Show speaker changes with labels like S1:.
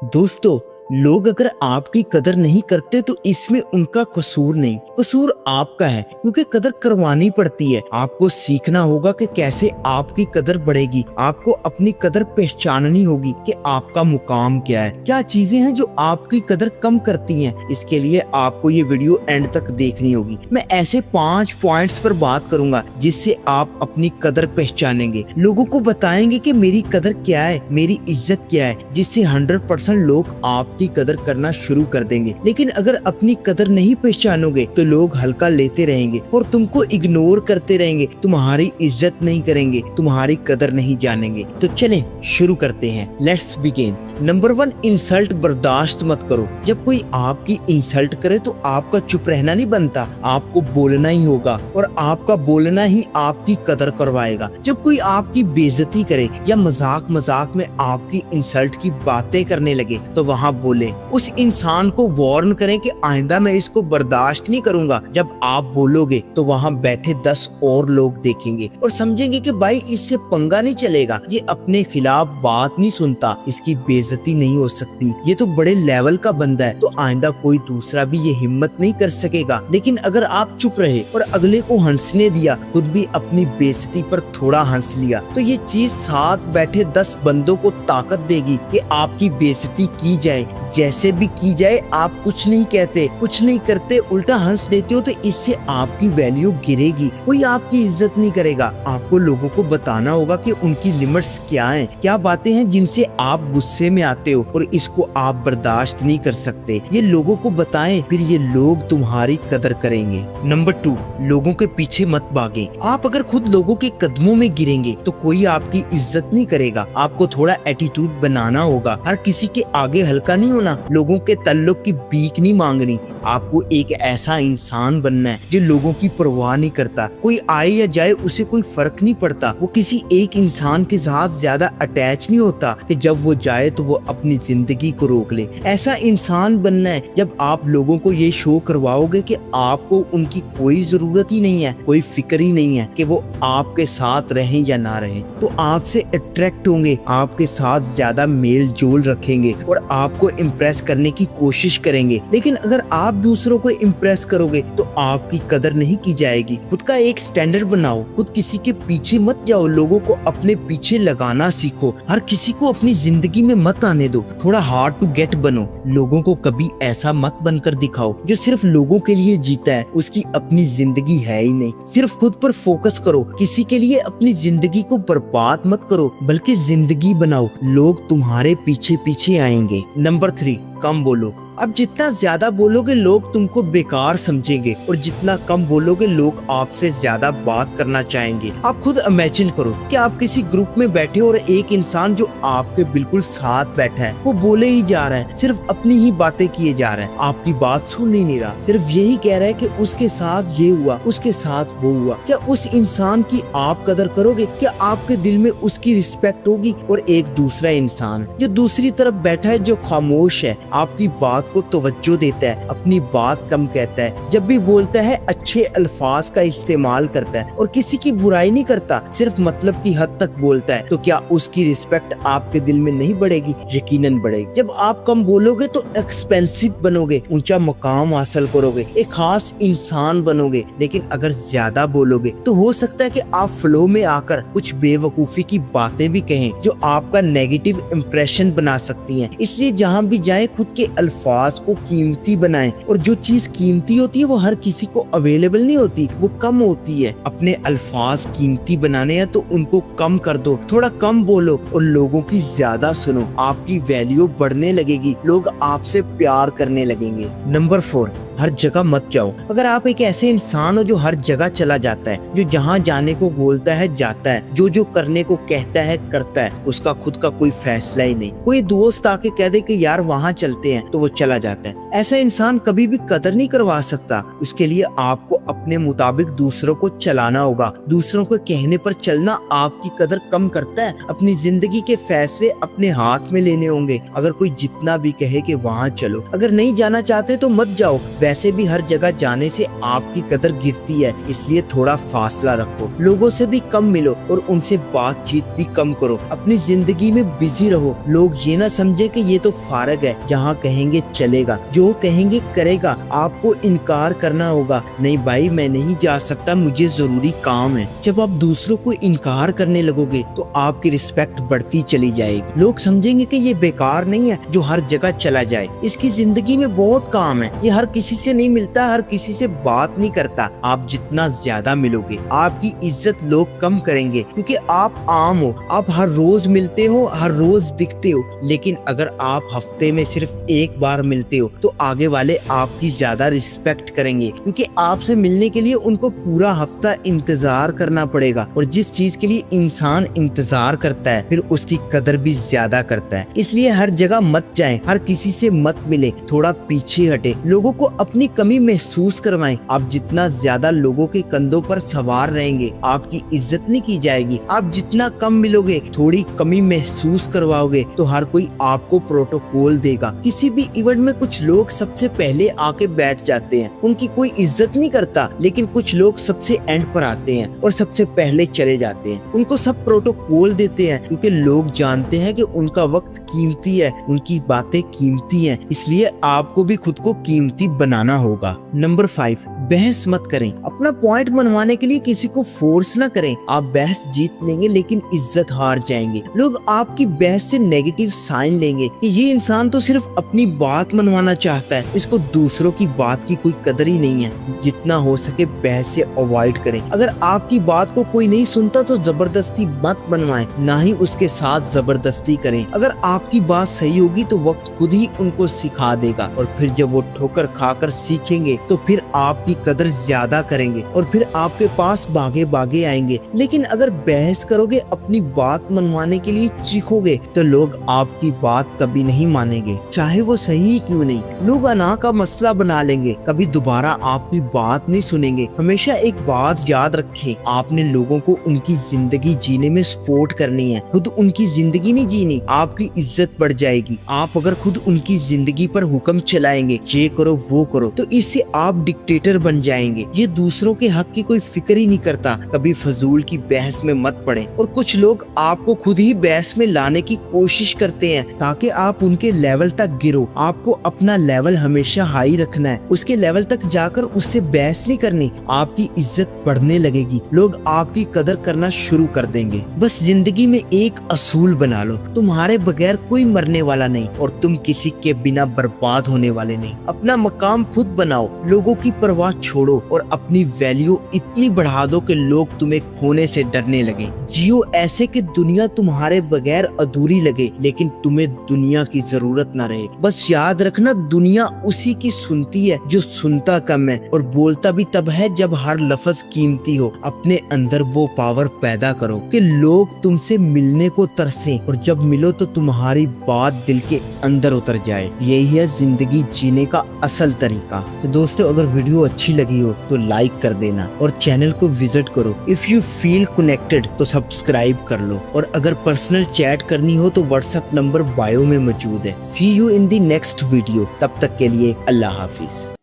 S1: दोस्तों, लोग अगर आपकी कदर नहीं करते तो इसमें उनका कसूर नहीं, कसूर आपका है, क्योंकि कदर करवानी पड़ती है। आपको सीखना होगा कि कैसे आपकी कदर बढ़ेगी। आपको अपनी कदर पहचाननी होगी कि आपका मुकाम क्या है, क्या चीजें हैं जो आपकी कदर कम करती हैं। इसके लिए आपको ये वीडियो एंड तक देखनी होगी। मैं ऐसे 5 पॉइंट्स पर बात करूंगा जिससे आप अपनी कदर पहचानेंगे, लोगों को बताएंगे कि मेरी कदर क्या है, मेरी इज्जत क्या है, जिससे 100% लोग आपकी कदर करना शुरू कर देंगे। लेकिन अगर अपनी कदर नहीं पहचानोगे तो लोग हल्का लेते रहेंगे और तुमको इग्नोर करते रहेंगे, तुम्हारी इज्जत नहीं करेंगे, तुम्हारी कदर नहीं जानेंगे। तो चलें शुरू करते हैं। Let's begin. नंबर 1, इंसल्ट बर्दाश्त मत करो। जब कोई आपकी इंसल्ट करे तो आपका चुप रहना नहीं बनता, आपको बोलना ही होगा और आपका बोलना ही आपकी कदर करवाएगा। जब कोई आपकी बेइज्जती करे या मजाक में आपकी इंसल्ट की बातें करने लगे तो वहाँ बोले। उस इंसान को वार्न करें कि आइंदा मैं इसको बर्दाश्त नहीं करूंगा। जब आप बोलोगे तो वहाँ बैठे 10 और लोग देखेंगे और समझेंगे कि भाई इससे पंगा नहीं चलेगा, ये अपने खिलाफ बात नहीं सुनता, इसकी बेइज्जती नहीं हो सकती, ये तो बड़े लेवल का बंदा है, तो आइंदा कोई दूसरा भी ये हिम्मत नहीं कर सकेगा। लेकिन अगर आप चुप रहे और अगले को हंसने दिया, खुद भी अपनी बेइज्जती पर थोड़ा हंस लिया, तो ये चीज साथ बैठे 10 बंदों को ताकत देगी कि आपकी बेइज्जती की जाए, जैसे भी की जाए। आप कुछ नहीं कहते, कुछ नहीं करते, उल्टा हंस देते हो, तो इससे आपकी वैल्यू गिरेगी, कोई आपकी इज्जत नहीं करेगा। आपको लोगों को बताना होगा कि उनकी लिमिट्स क्या हैं, क्या बातें हैं जिनसे आप गुस्से में आते हो और इसको आप बर्दाश्त नहीं कर सकते। ये लोगों को बताएं, फिर ये लोग तुम्हारी कदर करेंगे। नंबर 2, लोगों के पीछे मत भागें। आप अगर खुद लोगों के कदमों में गिरेंगे तो कोई आपकी इज्जत नहीं करेगा। आपको थोड़ा एटीट्यूड बनाना होगा, हर किसी के आगे हल्का नहीं होना, लोगों के तल्लुक की भीख नहीं मांगनी। आपको एक ऐसा इंसान बनना है जो लोगों की परवाह नहीं करता, कोई आए या जाए उसे कोई फर्क नहीं पड़ता। वो किसी एक इंसान के साथ ज्यादा अटैच नहीं होता कि जब वो जाए तो वो अपनी जिंदगी को रोक ले। ऐसा इंसान बनना है जब आप लोगों को ये शो करवाओगे कि आपको उनकी कोई जरूरत ही नहीं है, कोई फिक्र ही नहीं है कि वो आपके साथ रहें या ना रहें, तो आपसे अट्रैक्ट होंगे, आपके साथ ज्यादा मेल जोल रखेंगे और आपको इम्प्रेस करने की कोशिश करेंगे। लेकिन अगर आप दूसरों को इम्प्रेस करोगे तो आपकी कदर नहीं की जाएगी। खुद का एक स्टैंडर्ड बनाओ, खुद किसी के पीछे मत जाओ, लोगों को अपने पीछे लगाना सीखो, हर किसी को अपनी जिंदगी में मत आने दो, थोड़ा हार्ड टू गेट बनो। लोगों को कभी ऐसा मत बनकर दिखाओ जो सिर्फ लोगों के लिए जीता है, उसकी अपनी जिंदगी है ही नहीं। सिर्फ खुद पर फोकस करो, किसी के लिए अपनी जिंदगी को बर्बाद मत करो, बल्कि जिंदगी बनाओ, लोग तुम्हारे पीछे पीछे आएंगे। नंबर 3, कम बोलो। अब जितना ज्यादा बोलोगे लोग तुमको बेकार समझेंगे और जितना कम बोलोगे लोग आपसे ज्यादा बात करना चाहेंगे। आप खुद इमेजिन करो कि आप किसी ग्रुप में बैठे और एक इंसान जो आपके बिल्कुल साथ बैठा है वो बोले ही जा रहा है, सिर्फ अपनी ही बातें किए जा रहा है, आपकी बात सुन ही नहीं रहा, सिर्फ यही कह रहा है कि उसके साथ ये हुआ, उसके साथ वो हुआ। क्या उस इंसान की आप कदर करोगे? क्या आपके दिल में उसकी रिस्पेक्ट होगी? और एक दूसरा इंसान जो दूसरी तरफ बैठा है, जो खामोश है, आपकी बात को तवज्जो देता है, अपनी बात कम कहता है, जब भी बोलता है अच्छे अल्फाज का इस्तेमाल करता है और किसी की बुराई नहीं करता, सिर्फ मतलब की हद तक बोलता है, तो क्या उसकी रिस्पेक्ट आपके दिल में नहीं बढ़ेगी? यकीनन बढ़ेगी। जब आप कम बोलोगे तो एक्सपेंसिव बनोगे, ऊंचा मुकाम हासिल करोगे, एक खास इंसान बनोगे। लेकिन अगर ज्यादा बोलोगे तो हो सकता है कि आप फ्लो में आकर कुछ बेवकूफी की बातें भी कहें जो आपका नेगेटिव इंप्रेशन बना सकती हैं। इसलिए जहाँ भी जाए खुद के अल्फाज को कीमती बनाएं, और जो चीज कीमती होती है वो हर किसी को अवेलेबल नहीं होती, वो कम होती है। अपने अल्फाज कीमती बनाने हैं तो उनको कम कर दो, थोड़ा कम बोलो और लोगों की ज्यादा सुनो, आपकी वैल्यू बढ़ने लगेगी, लोग आपसे प्यार करने लगेंगे। नंबर 4, हर जगह मत जाओ। अगर आप एक ऐसे इंसान हो जो हर जगह चला जाता है, जो जहाँ जाने को बोलता है जाता है, जो करने को कहता है करता है, उसका खुद का कोई फैसला ही नहीं, कोई दोस्त आके कह दे कि यार वहाँ चलते हैं तो वो चला जाता है, ऐसा इंसान कभी भी कदर नहीं करवा सकता। उसके लिए आपको अपने मुताबिक दूसरों को चलाना होगा। दूसरों के कहने पर चलना आपकी कदर कम करता है। अपनी जिंदगी के फैसले अपने हाथ में लेने होंगे। अगर कोई जितना भी कहे कि वहाँ चलो, अगर नहीं जाना चाहते तो मत जाओ। वैसे भी हर जगह जाने से आपकी कदर गिरती है, इसलिए थोड़ा फासला रखो। लोगों से भी कम मिलो और उनसे बातचीत भी कम करो। अपनी जिंदगी में बिजी रहो। लोग ये ना समझे कि ये तो फारग है, जहाँ कहेंगे चलेगा, जो कहेंगे करेगा। आपको इनकार करना होगा, नहीं भाई मैं नहीं जा सकता, मुझे जरूरी काम है। जब आप दूसरों को इनकार करने लगोगे तो आपकी रिस्पेक्ट बढ़ती चली जाएगी। लोग समझेंगे कि ये बेकार नहीं है जो हर जगह चला जाए, इसकी जिंदगी में बहुत काम है, ये हर किसी से नहीं मिलता, हर किसी से बात नहीं करता। आप जितना ज्यादा मिलोगे आपकी इज्जत लोग कम करेंगे, क्योंकि आप आम हो, आप हर रोज मिलते हो, हर रोज दिखते हो। लेकिन अगर आप हफ्ते में सिर्फ एक बार मिलते हो तो आगे वाले आपकी ज्यादा रिस्पेक्ट करेंगे, क्योंकि आपसे मिलने के लिए उनको पूरा हफ्ता इंतजार करना पड़ेगा। और जिस चीज के लिए इंसान इंतजार करता है फिर उसकी कदर भी ज्यादा करता है। इसलिए हर जगह मत जाएं, हर किसी से मत मिले, थोड़ा पीछे हटे, लोगों को अपनी कमी महसूस करवाएं। आप जितना ज्यादा लोगों के कंधों पर सवार रहेंगे आपकी इज्जत नहीं की जाएगी। आप जितना कम मिलोगे, थोड़ी कमी महसूस करवाओगे तो हर कोई आपको प्रोटोकॉल देगा। किसी भी इवेंट में कुछ लोग सबसे पहले आके बैठ जाते हैं, उनकी कोई इज्जत नहीं करता, लेकिन कुछ लोग सबसे एंड पर आते हैं और सबसे पहले चले जाते हैं। उनको सब प्रोटोकॉल देते हैं, क्योंकि लोग जानते हैं कि उनका वक्त कीमती है, उनकी बातें कीमती हैं। इसलिए आपको भी खुद को कीमती बनाना होगा। नंबर 5, बहस मत करें। अपना पॉइंट मनवाने के लिए किसी को फोर्स ना करें। आप बहस जीत लेंगे लेकिन इज्जत हार जाएंगे। लोग आपकी बहस से नेगेटिव साइन लेंगे कि ये इंसान तो सिर्फ अपनी बात मनवाना चाहता है, इसको दूसरों की बात की कोई कदर ही नहीं है। जितना हो सके बहस से अवॉइड करें। अगर आपकी बात को कोई नहीं सुनता तो जबरदस्ती मत बनवाएं, ना ही उसके साथ जबरदस्ती करें। अगर आपकी बात सही होगी तो वक्त खुद ही उनको सिखा देगा, और फिर जब वो ठोकर खाकर सीखेंगे तो फिर आपकी कदर ज्यादा करेंगे और फिर आपके पास भागे भागे आएंगे। लेकिन अगर बहस करोगे, अपनी बात मनवाने के लिए चीखोगे, तो लोग आपकी बात कभी नहीं मानेंगे, चाहे वो सही क्यों नहीं। लोग अना का मसला बना लेंगे, कभी दोबारा आपकी बात नहीं सुनेंगे। हमेशा एक बात याद रखें, आपने लोगों को उनकी जिंदगी जीने में सपोर्ट करनी है, खुद उनकी जिंदगी नहीं जीनी। आपकी इज्जत बढ़ जाएगी। आप अगर खुद उनकी जिंदगी पर हुक्म चलाएंगे, ये करो वो करो, तो इससे आप डिक्टेटर बन जाएंगे। ये दूसरों के हक की कोई फिक्र ही नहीं करता। कभी फजूल की बहस में मत पड़े। और कुछ लोग आपको खुद ही बहस में लाने की कोशिश करते हैं ताकि आप उनके लेवल तक गिरो। आपको अपना लेवल हमेशा हाई रखना है, उसके लेवल तक जाकर उससे बहस नहीं करनी। आपकी इज्जत बढ़ने लगेगी, लोग आपकी कदर करना शुरू कर देंगे। बस जिंदगी में एक असूल बना लो, तुम्हारे बगैर कोई मरने वाला नहीं और तुम किसी के बिना बर्बाद होने वाले नहीं। अपना मकाम खुद बनाओ, लोगों की परवाह छोड़ो और अपनी वैल्यू इतनी बढ़ा दो कि लोग तुम्हें खोने से डरने लगे। जियो ऐसे कि दुनिया तुम्हारे बगैर अधूरी लगे, लेकिन तुम्हें दुनिया की जरूरत ना रहे। बस याद रखना, दुनिया उसी की सुनती है जो सुनता कम है, और बोलता भी तब है जब हर लफ्ज कीमती हो। अपने अंदर वो पावर पैदा करो कि लोग तुमसे मिलने को तरसे, और जब मिलो तो तुम्हारी बात दिल के अंदर उतर जाए। यही है जिंदगी जीने का असल तरीका। तो दोस्तों, अगर वीडियो अच्छी लगी हो तो लाइक कर देना और चैनल को विजिट करो। इफ यू फील कनेक्टेड तो सब्सक्राइब कर लो, और अगर पर्सनल चैट करनी हो तो व्हाट्सएप नंबर बायो में मौजूद है। See you in the next video. तब तक के लिए अल्लाह हाफिज।